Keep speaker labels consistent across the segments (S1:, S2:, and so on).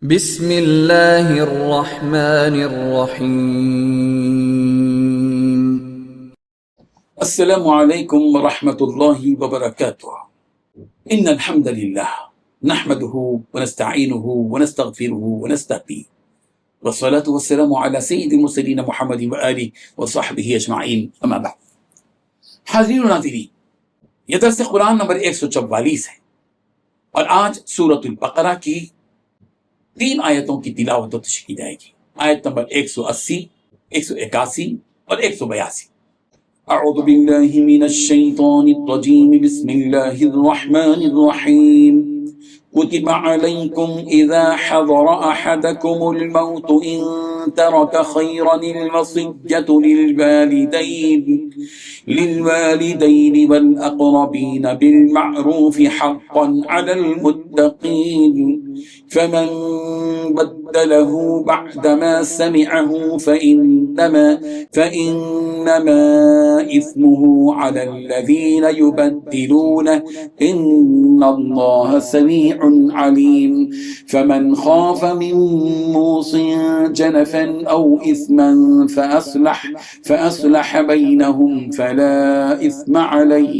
S1: بسم اللہ الرحمن الرحیم۔
S2: السلام علیکم ورحمۃ اللہ وبرکاتہ۔ ان الحمد للہ نحمده ونستعینه ونستغفره ونستهدیه والصلاة والسلام على سید المرسلین محمد وآلہ وصحبہ اجمعین، اما بعد۔ حاضرین و ناظرین، یہ درس قرآن نمبر 144 ہے اور آج سورۃ البقرہ کی 3 آیتوں کی تلاوت و تشریح کی جائے گی۔ آیت نمبر 180، 181 اور 182۔ اعوذ باللہ من الشیطان الرجیم، بسم اللہ الرحمن الرحیم۔ كتب عليكم إذا حضر أحدكم الموت إن ترك خيرا الوصية للوالدين والأقربين بالمعروف حقا على المتقين، فمن بدله بعدما سمعه فإنما إثمه على الذين يبدلونه إن الله سميع عليم، فمن خاف من موص جنفا أو إثما فأصلح بينهم فلا إثم عليه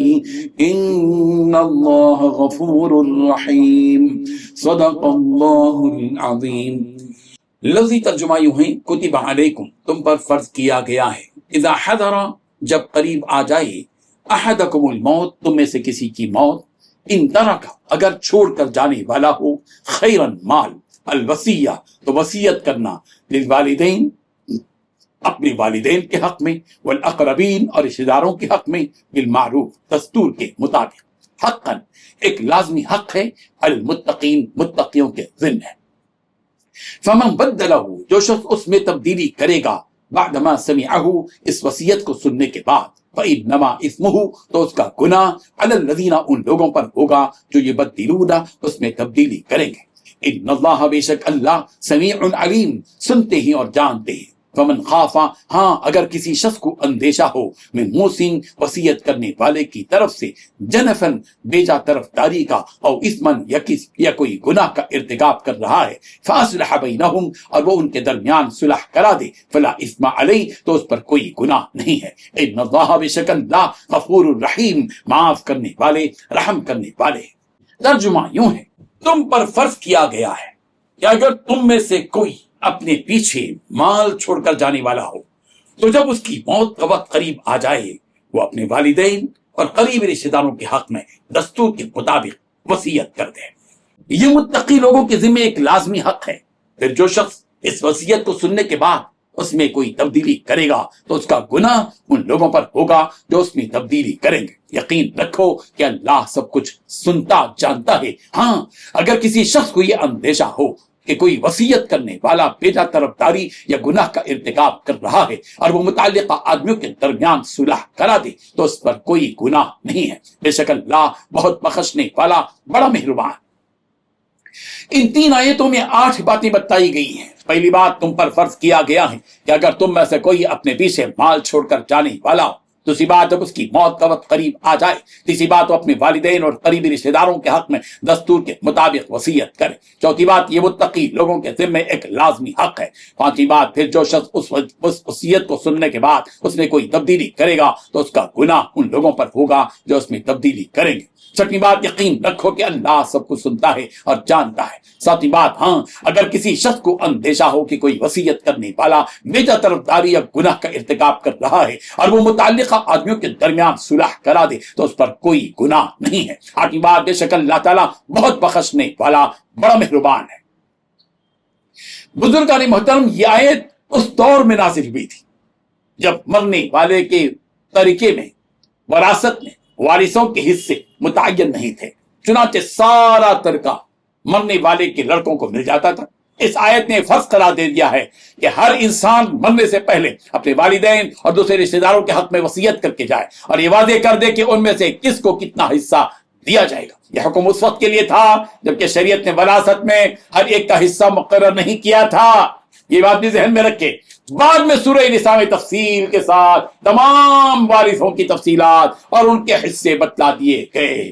S2: إن الله غفور رحيم، صدق اللہ العظیم۔ لفظی ترجمہ یوں ہے، کتب علیکم، تم پر فرض کیا گیا ہے، اذا حضر، جب قریب آ جائے، احدکم الموت، تم میں سے کسی کی موت، ان ترک، اگر چھوڑ کر جانے والا ہو، خیرن مال، الوصیہ، تو وصیت کرنا، للوالدین، اپنے والدین کے حق میں، والاقربین، اور رشتہ داروں کے حق میں، بالمعروف، دستور کے مطابق، حقا، ایک لازمی حق ہے، المتقین، متقیوں کے ذمہ ہے۔ فمن بدلہ، جو شخص اس میں تبدیلی کرے گا، بعدما سمعہ، اس وصیت کو سننے کے بعد، فإنما اسمہ، تو اس کا گناہ، علی الذین، ان لوگوں پر ہوگا جو یبدلون، اس میں تبدیلی کریں گے۔ ان اللہ، بے شک اللہ، سمیع علیم، سنتے ہیں اور جانتے ہیں۔ فمن خافا، ہاں اگر کسی شخص کو اندیشہ ہو، من موسن، وصیت کرنے والے کی طرف سے، جنفن، بیجا طرف داری کا، او اسمن، یا کوئی گناہ کا ارتکاب کر رہا ہے، فاصلح بینہم، اور وہ ان کے درمیان صلح کرا دے، فلا اسم علیہ، تو اس پر کوئی گناہ نہیں ہے۔ ان اللہ، بے شک اللہ، غفور الرحیم، معاف کرنے والے، رحم کرنے والے۔ ترجمہ یوں ہے، تم پر فرض کیا گیا ہے کہ اگر تم میں سے کوئی اپنے پیچھے مال چھوڑ کر جانے والا ہو، تو جب اس کی موت کا وقت قریب آ جائے، وہ اپنے والدین اور قریبی رشتہ داروں کے حق میں دستور کے مطابق وصیت کر دے۔ یہ متقی لوگوں کے ذمہ ایک لازمی حق ہے۔ پھر جو شخص اس وصیت کو سننے کے بعد اس میں کوئی تبدیلی کرے گا، تو اس کا گناہ ان لوگوں پر ہوگا جو اس میں تبدیلی کریں گے۔ یقین رکھو کہ اللہ سب کچھ سنتا جانتا ہے۔ ہاں اگر کسی شخص کو یہ اندیشہ ہو کہ کوئی وصیت کرنے والا بیجا طرفداری یا گناہ کا ارتکاب کر رہا ہے اور وہ متعلقہ آدمیوں کے درمیان صلح کرا دے، تو اس پر کوئی گناہ نہیں ہے۔ بے شک اللہ بہت بخشنے والا، بڑا مہربان۔ ان 3 آیتوں میں 8 باتیں بتائی گئی ہیں۔ پہلی بات، تم پر فرض کیا گیا ہے کہ اگر تم میں سے کوئی اپنے پیچھے مال چھوڑ کر جانے والا ہو۔ دوسری بات، جب اس کی موت کا وقت قریب آ جائے۔ تیسری بات، وہ اپنے والدین اور قریبی رشتہ داروں کے حق میں دستور کے مطابق وصیت کرے۔ چوتھی بات، یہ متقی لوگوں کے ذمہ ایک لازمی حق ہے۔ پانچویں بات، پھر جو شخص اس وصیت کو سننے کے بعد اس میں کوئی تبدیلی کرے گا، تو اس کا گناہ ان لوگوں پر ہوگا جو اس میں تبدیلی کریں گے۔ چھٹی بات، یقین رکھو کہ اللہ سب کچھ سنتا ہے اور جانتا ہے۔ ساتویں بات، ہاں اگر کسی شخص کو اندیشہ ہو کہ کوئی وصیت کرنے والا بیجا طرفداری یا گناہ کا ارتکاب کر رہا ہے اور وہ متعلقہ آدمیوں کے درمیان صلح کرا دے، تو اس پر کوئی گناہ نہیں ہے۔ آٹھویں بات، بے شک اللہ تعالیٰ بہت بخشنے والا، بڑا مہربان ہے۔ بزرگان محترم، یہ آیت اس دور میں نازل ہوئی تھی جب مرنے والے کے طریقے میں، وراثت میں، وارثوں کے حصے متعین نہیں تھے، چنانچہ سارا ترکہ مرنے والے کے لڑکوں کو مل جاتا تھا۔ اس آیت نے فرض قرار دے دیا ہے کہ ہر انسان مرنے سے پہلے اپنے والدین اور دوسرے رشتہ داروں کے حق میں وصیت کر کے جائے اور یہ واضح کر دے کہ ان میں سے کس کو کتنا حصہ دیا جائے گا۔ یہ حکم اس وقت کے لیے تھا جبکہ شریعت نے وراثت میں ہر ایک کا حصہ مقرر نہیں کیا تھا۔ یہ بات بھی ذہن میں رکھے۔ بعد میں سورہ نساء میں تفصیل کے ساتھ تمام وارثوں کی تفصیلات اور ان کے حصے بتلا دیے گئے۔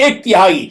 S2: 1/3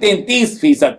S2: 33%,